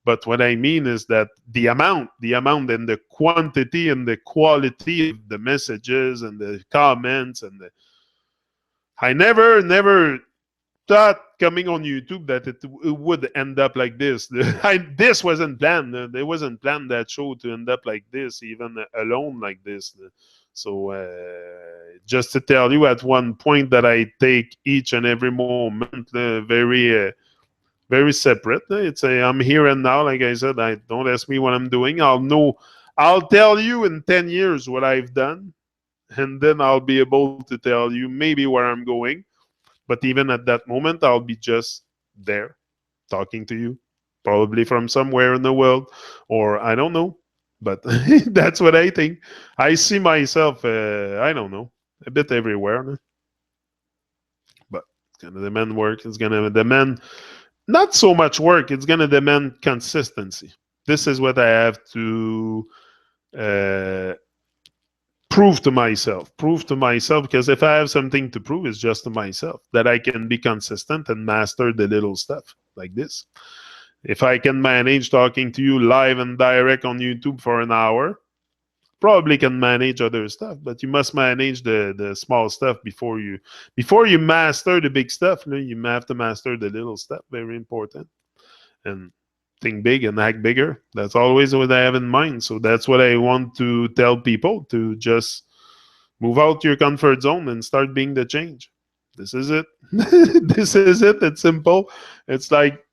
But what I mean is that the amount and the quantity and the quality of the messages and the comments I never thought coming on YouTube that it would end up like this. This wasn't planned. It wasn't planned, that show, to end up like this, even alone like this. So just to tell you at one point that I take each and every moment very separate. I'm here and now. Like I said, I don't ask me what I'm doing. I'll tell you in 10 years what I've done, and then I'll be able to tell you maybe where I'm going. But even at that moment, I'll be just there talking to you, probably from somewhere in the world, or I don't know. But that's what I think. I see myself, I don't know, a bit everywhere. It's gonna demand work. It's gonna demand not so much work. It's gonna demand consistency. This is what I have to uh, prove to myself. Prove to myself, because if I have something to prove, it's just to myself that I can be consistent and master the little stuff like this. If I can manage talking to you live and direct on YouTube for an hour, probably can manage other stuff, but you must manage the small stuff before you master the big stuff. You have to master the little stuff. Very important. And think big and act bigger. That's always what I have in mind. So that's what I want to tell people, to just move out your comfort zone and start being the change. This is it. This is it. It's simple. It's like,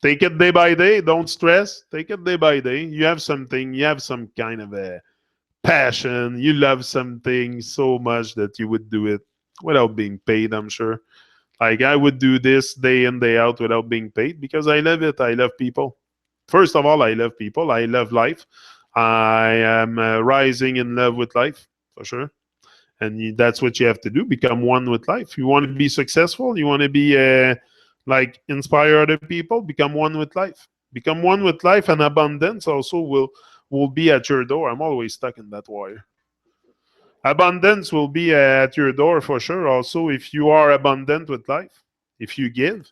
take it day by day. Don't stress. Take it day by day. You have something, you have some kind of a passion. You love something so much that you would do it without being paid, I'm sure. Like, I would do this day in, day out without being paid because I love it. I love people. First of all, I love people. I love life. I am rising in love with life, for sure. And that's what you have to do. Become one with life. You want to be successful. You want to be like inspire other people. Become one with life. Become one with life, and abundance also will be at your door. I'm always stuck in that wire. Abundance will be at your door for sure. Also, if you are abundant with life, if you give,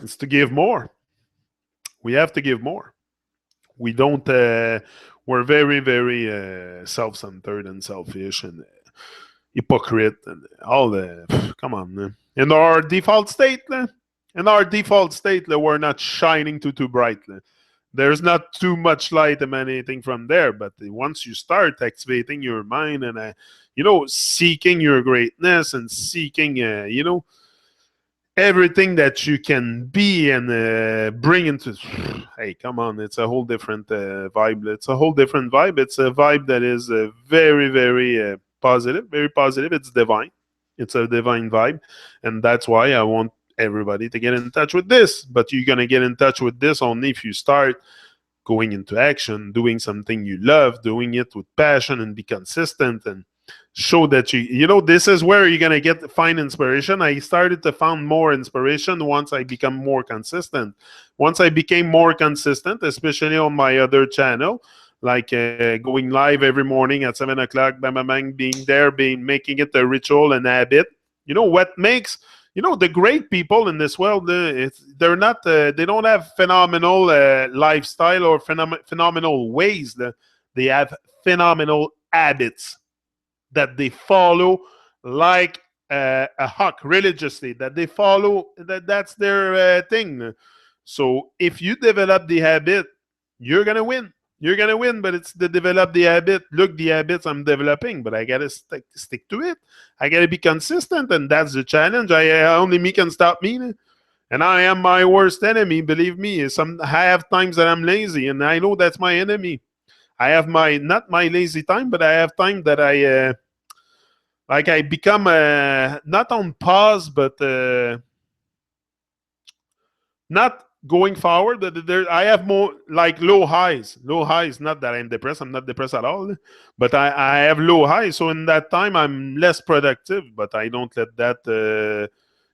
it's to give more. We have to give more. We don't. We're very, very self-centered and selfish and hypocrite and all the. Come on, man. In our default state, we're not shining too brightly. There's not too much light emanating from there, but once you start activating your mind and seeking your greatness and seeking everything that you can be and bring into, hey, come on, it's a whole different vibe. It's a whole different vibe. It's a vibe that is very, very positive, very positive. It's divine. It's a divine vibe, and that's why I want everybody to get in touch with this. But you're going to get in touch with this only if you start going into action, doing something you love, doing it with passion, and be consistent and show that this is where you're going to find inspiration. I started to find more inspiration once I become more consistent. Once I became more consistent, especially on my other channel, like going live every morning at 7 o'clock, bang, bang, bang, being there, making it a ritual and habit. What makes the great people in this world, they're not, they don't have phenomenal lifestyle or phenomenal ways. They have phenomenal habits that they follow like a hawk religiously, that they follow, that's their thing. So if you develop the habit, you're going to win. You're going to win, but it's to develop the habit. Look, the habits I'm developing, but I got to stick to it. I got to be consistent, and that's the challenge. Only me can stop me. And I am my worst enemy, believe me. I have times that I'm lazy, and I know that's my enemy. I have not my lazy time, but I have time that I become not on pause, but not going forward. I have more like low highs. Not that I'm depressed. I'm not depressed at all, but I have low highs. So in that time, I'm less productive. But I don't let that.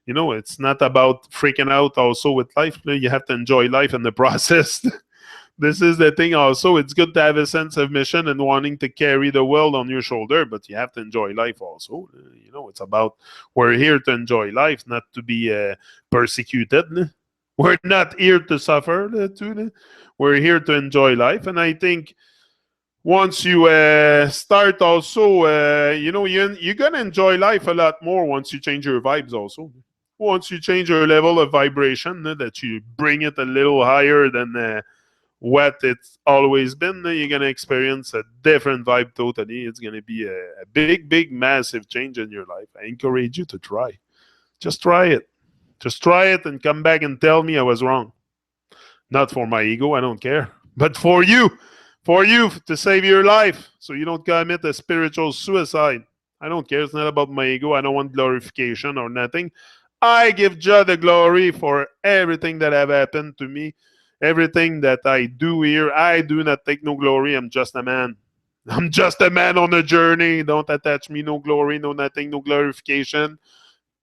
It's not about freaking out. Also with life, you have to enjoy life in the process. This is the thing also. It's good to have a sense of mission and wanting to carry the world on your shoulder, but you have to enjoy life also. It's about, we're here to enjoy life, not to be persecuted. We're not here to suffer. We're here to enjoy life. And I think once you start also, you're going to enjoy life a lot more once you change your vibes also. Once you change your level of vibration, that you bring it a little higher than what it's always been, you're going to experience a different vibe totally. It's going to be a big, big, massive change in your life. I encourage you to try. Just try it. Just try it and come back and tell me I was wrong. Not for my ego, I don't care. But for you to save your life so you don't commit a spiritual suicide. I don't care. It's not about my ego. I don't want glorification or nothing. I give Jah the glory for everything that have happened to me. Everything that I do here, I do not take no glory. I'm just a man. I'm just a man on a journey. Don't attach me no glory, no nothing, no glorification.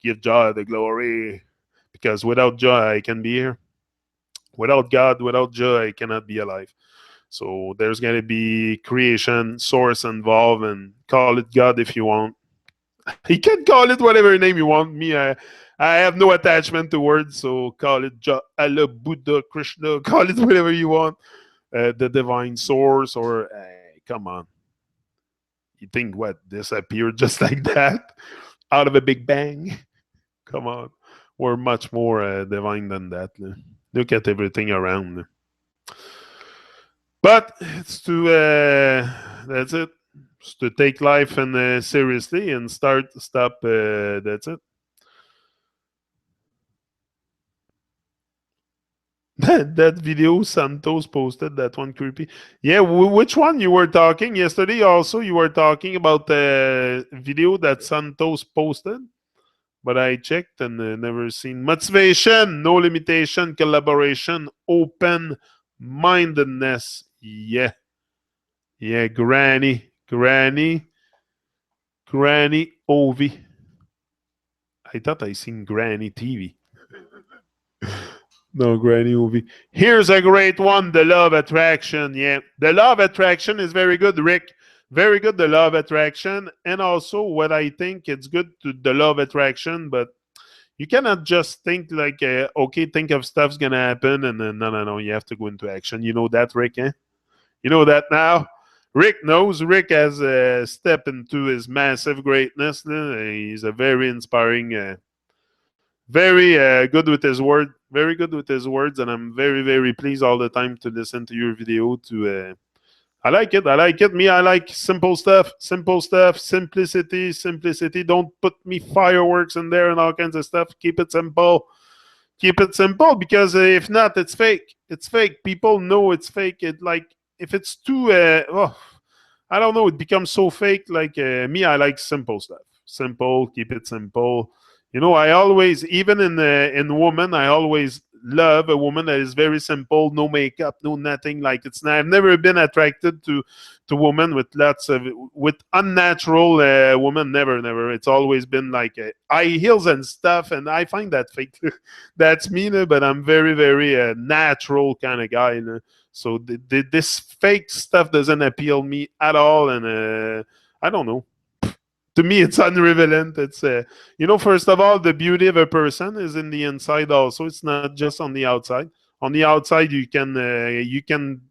Give joy the glory. Because without joy, I can be here. Without God, without joy, I cannot be alive. So there's going to be creation, source involved, and call it God if you want. You can call it whatever name you want. Me, I have no attachment to words, so call it Allah, Buddha, Krishna, call it whatever you want. The divine source, or come on. You think what? This appeared just like that? Out of a big bang? Come on. We're much more divine than that. Look at everything around. But it's to that's it. It's to take life and seriously and stop. That's it. That video Santos posted, that one creepy. Yeah, which one you were talking yesterday? Also, you were talking about the video that Santos posted, but I checked and never seen. Motivation, no limitation, collaboration, open mindedness. Yeah, yeah, Granny Ovi. I thought I seen Granny TV. No, Granny Ovi. Here's a great one, the law of attraction. Yeah, the law of attraction is very good, Rick. Very good, the law of attraction. And also, what I think it's good to the law of attraction, but you cannot just think like, okay, think of stuff's gonna happen, and then no, you have to go into action. You know that, Rick? Eh? You know that now. Rick knows. Rick has stepped into his massive greatness. He's a very inspiring, very good with his word. Very good with his words, and I'm very, very pleased all the time to listen to your video. I like it. I like it. Me, I like simple stuff. Simple stuff. Simplicity. Simplicity. Don't put me fireworks in there and all kinds of stuff. Keep it simple. Keep it simple, because if not, it's fake. It's fake. People know it's fake. It like if it's too I don't know, it becomes so fake. Like me, I like simple stuff. Simple, keep it simple. You know, I always, even in woman, I always love a woman that is very simple, no makeup, no nothing. Like it's not, I've never been attracted to women with lots of with unnatural women. Never, never. It's always been like high heels and stuff, and I find that fake. That's me, but I'm very, very natural kind of guy. So this fake stuff doesn't appeal me at all, and I don't know. To me, it's unrevelant. It's first of all, the beauty of a person is in the inside. Also, it's not just on the outside. On the outside, you can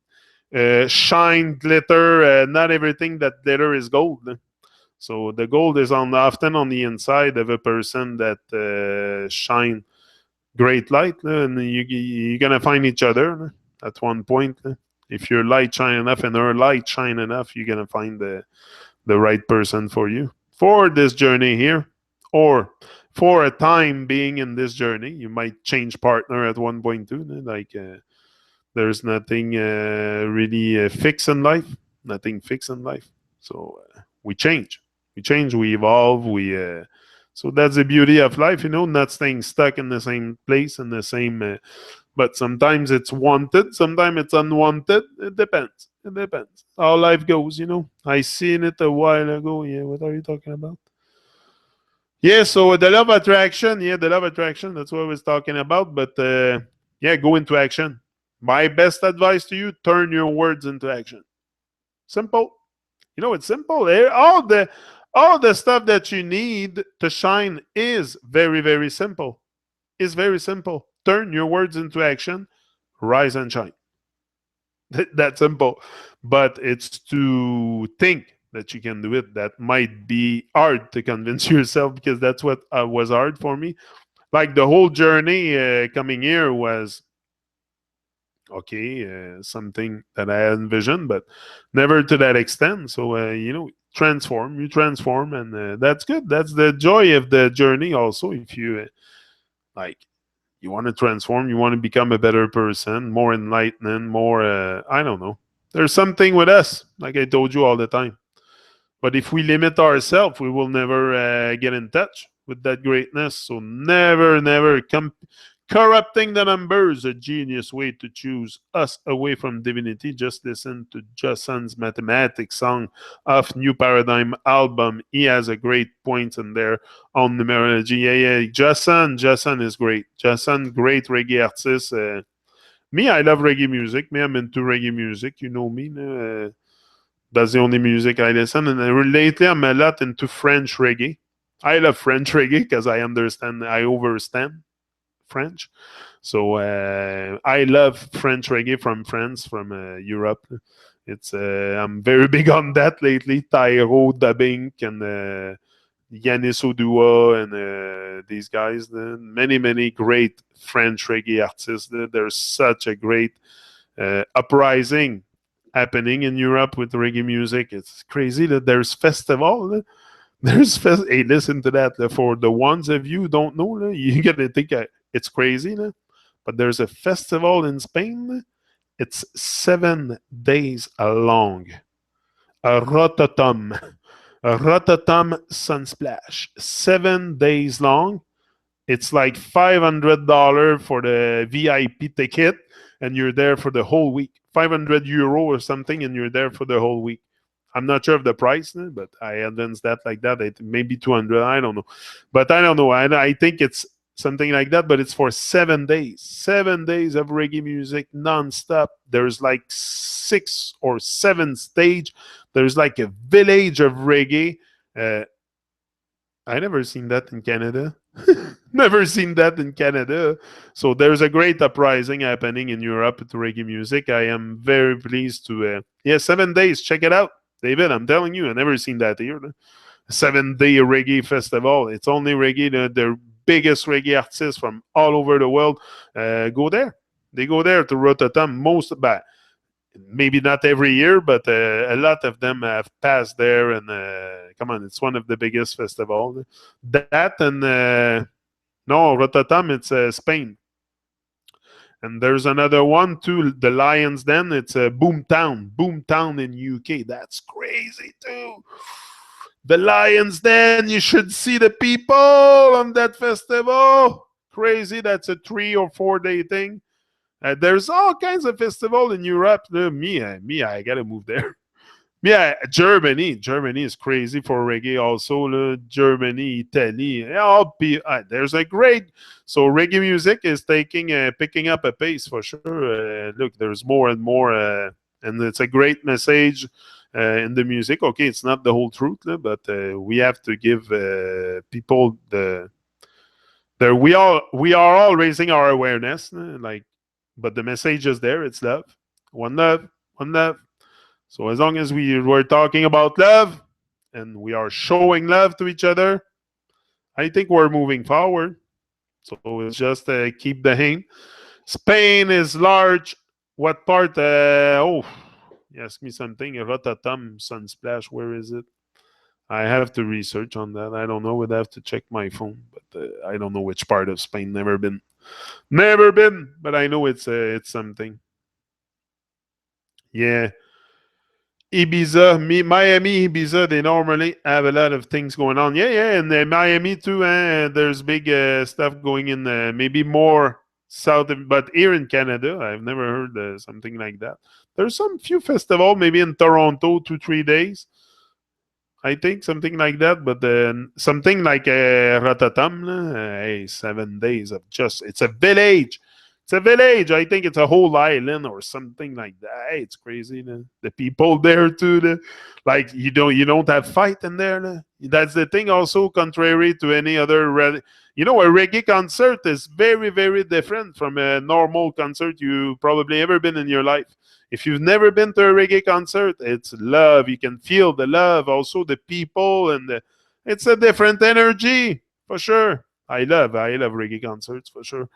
shine, glitter. Not everything that glitter is gold. So the gold is often on the inside of a person that shine great light, and you're gonna find each other at one point. If your light shine enough and her light shine enough, you're gonna find the right person for you for this journey here, or for a time being in this journey. You might change partner at one point too. Like there's nothing really fixed in life. Nothing fixed in life. So we change. We change. We evolve. So that's the beauty of life, not staying stuck in the same place in the same. But sometimes it's wanted, sometimes it's unwanted. It depends. It depends. How life goes. I seen it a while ago. Yeah, what are you talking about? Yeah, so the love attraction. Yeah, the love attraction. That's what I was talking about. But yeah, go into action. My best advice to you: turn your words into action. Simple. It's simple. All the stuff that you need to shine is very, very simple. It's very simple. Turn your words into action. Rise and shine. That simple. But it's to think that you can do it that might be hard to convince yourself, because that's what was hard for me. Like the whole journey coming here was okay, something that I envisioned, but never to that extent. So you transform, and that's good. That's the joy of the journey. Also, if you like, you want to transform, you want to become a better person, more enlightened, more I don't know. There's something with us, like I told you all the time. But if we limit ourselves, we will never get in touch with that greatness. So never Corrupting the numbers, a genius way to choose us away from divinity. Just listen to Justin's mathematics song of New Paradigm album. He has a great point in there on numerology. Yeah, Justin is great. Justin, great reggae artist. Me, I love reggae music. Me, I'm into reggae music. You know me. That's the only music I listen. And lately, I'm a lot into French reggae. I love French reggae because I overstand French. So I love French reggae from France, from Europe. It's I'm very big on that lately. Tyro, Dabink, and Yanis Odua, and these guys. Many great French reggae artists. There's such a great uprising happening in Europe with reggae music. It's crazy that there's festival. Hey, listen to that. For the ones of you who don't know, you're gonna think it's crazy, but there's a festival in Spain. It's 7 days long. A rototom, a rototom sunsplash. 7 days long. It's like $500 for the VIP ticket, and you're there for the whole week. €500 or something, and you're there for the whole week. I'm not sure of the price, but I advanced that like that. Maybe 200. I don't know, but I don't know. I think it's something like that. But it's for 7 days. 7 days of reggae music nonstop. There's like 6 or 7 stage. There's like a village of reggae. I never seen that in Canada. Never seen that in Canada. So there's a great uprising happening in Europe to reggae music. I am very pleased to. 7 days. Check it out, David. I'm telling you, I never seen that here. 7 day reggae festival. It's only reggae. The biggest reggae artists from all over the world go there. They go there to Rotterdam. Maybe not every year, but a lot of them have passed there. And come on, it's one of the biggest festivals. That and no, Rotterdam, it's Spain. And there's another one too, the Lions Den. It's Boomtown in UK. That's crazy too. The Lions Den, you should see the people on that festival. Crazy. That's a 3 or 4 day thing. There's all kinds of festival in Europe. I gotta move there. Yeah, Germany is crazy for reggae. Also, Germany, Italy. There's a great. So reggae music is picking up a pace for sure. Look, there's more and more, and it's a great message in the music. Okay, it's not the whole truth, but we have to give people the. There, we are all raising our awareness, but the message is there. It's love, one love, one love. So as long as we're talking about love and we are showing love to each other, I think we're moving forward. So it's just keep the aim. Spain is large. What part? You ask me something. Rotterdam Sunsplash. Where is it? I have to research on that. I don't know. I'd have to check my phone, but I don't know which part of Spain. Never been. But I know it's something. Yeah. Ibiza, Miami, Ibiza, they normally have a lot of things going on. Yeah, and Miami too. There's big stuff going in. Maybe more south, but here in Canada, I've never heard something like that. There's some few festival, maybe in Toronto, 2 3 days. I think something like that, but something like Rotterdam, hey, 7 days of just it's a village. It's a village. I think it's a whole island or something like that. Hey, it's crazy. The people there too. Like you don't have fight in there. That's the thing. Also, contrary to any other, a reggae concert is very very different from a normal concert you probably ever been in your life. If you've never been to a reggae concert, it's love. You can feel the love. Also, the people it's a different energy for sure. I love reggae concerts for sure.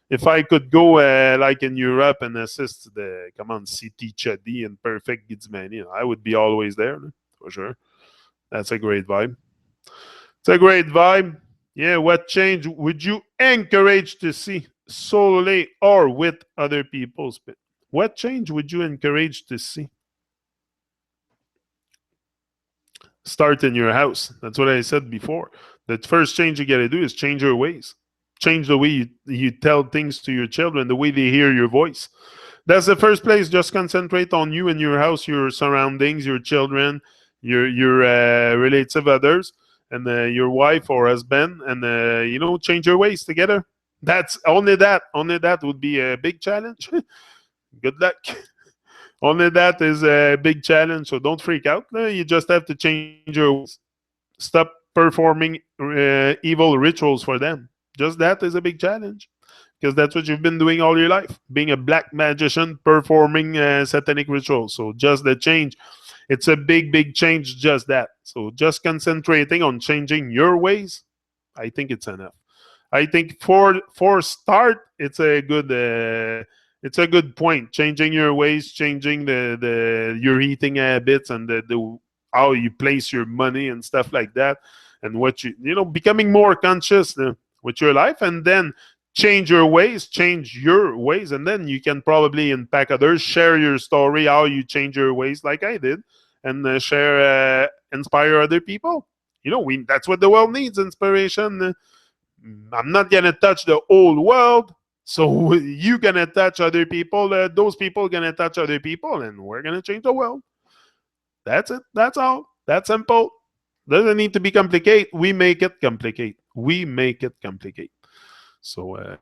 If I could go like in Europe and assist the City Chadi and Perfect Gizmani, I would be always there for sure. That's a great vibe. It's a great vibe. Yeah, what change would you encourage to see solely or with other people? What change would you encourage to see? Start in your house. That's what I said before. The first change you got to do is change your ways. Change the way you tell things to your children, the way they hear your voice. That's the first place. Just concentrate on you and your house, your surroundings, your children, your relative others, and your wife or husband, and change your ways together. That's only that. Only that would be a big challenge. Good luck. Only that is a big challenge. So don't freak out. You just have to change your ways. Stop performing evil rituals for them. Just that is a big challenge because that's what you've been doing all your life, being a black magician performing satanic rituals. So just the change, it's a big, big change. Just that. So just concentrating on changing your ways, I think it's enough. I think for start, it's a good point. Changing your ways, changing the your eating habits, and the how you place your money and stuff like that, and what becoming more conscious with your life, and then change your ways, and then you can probably impact others. Share your story, how you change your ways, like I did, and inspire other people. That's what the world needs: inspiration. I'm not gonna touch the whole world, so you gonna touch other people. Those people gonna touch other people, and we're gonna change the world. That's it. That's all. That's simple. Doesn't need to be complicated. We make it complicate. We make it complicate. So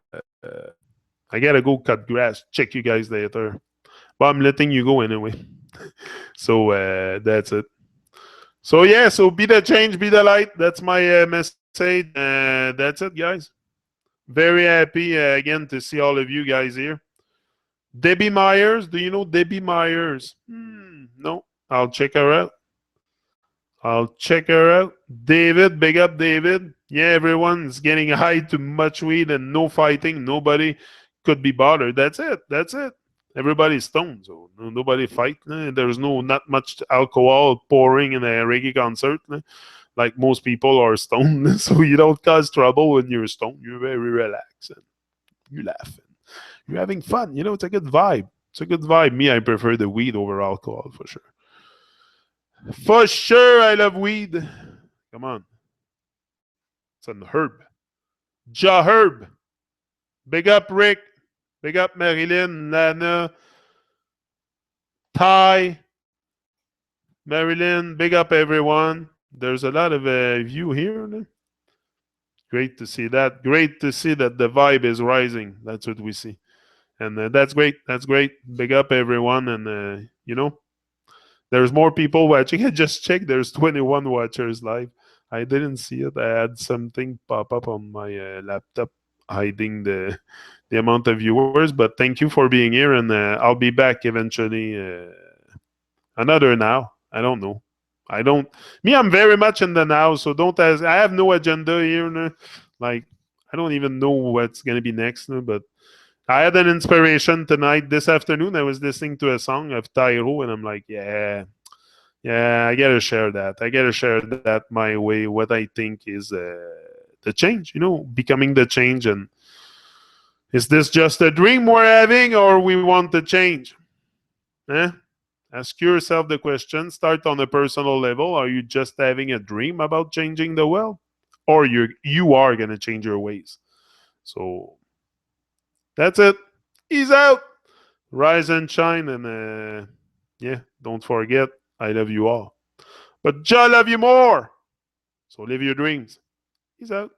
I gotta go cut grass. Check you guys later. But I'm letting you go anyway. So that's it. So yeah. So be the change, be the light. That's my message. That's it, guys. Very happy again to see all of you guys here. Debbie Myers. Do you know Debbie Myers? No. I'll check her out. I'll check her out. David, big up David. Yeah, everyone's getting high to much weed and no fighting. Nobody could be bothered. That's it. That's it. Everybody's stoned, so nobody fight. There's not much alcohol pouring in a reggae concert. Like most people are stoned, so you don't cause trouble when you're stoned. You're very relaxed and you laugh. You're having fun. It's a good vibe. It's a good vibe. Me, I prefer the weed over alcohol for sure. For sure, I love weed. Come on. It's an herb. Ja Herb. Big up, Rick. Big up, Marilyn, Lana, Ty, Marilyn. Big up, everyone. There's a lot of you here. Great to see that. Great to see that the vibe is rising. That's what we see. And that's great. That's great. Big up, everyone. And, there's more people watching. I just checked. There's 21 watchers live. I didn't see it. I had something pop up on my laptop hiding the amount of viewers. But thank you for being here, and I'll be back eventually. Another now. I don't know. I'm very much in the now, so don't ask. I have no agenda here. No. Like, I don't even know what's going to be next. No, but I had an inspiration tonight. This afternoon, I was listening to a song of Tyro, and I'm like, yeah, I gotta share that. I gotta share that my way. What I think is the change. Becoming the change. And is this just a dream we're having, or we want to change? Ask yourself the question. Start on a personal level. Are you just having a dream about changing the world, or you are gonna change your ways? So that's it. He's out. Rise and shine, and don't forget, I love you all. But Jah love you more. So live your dreams. He's out.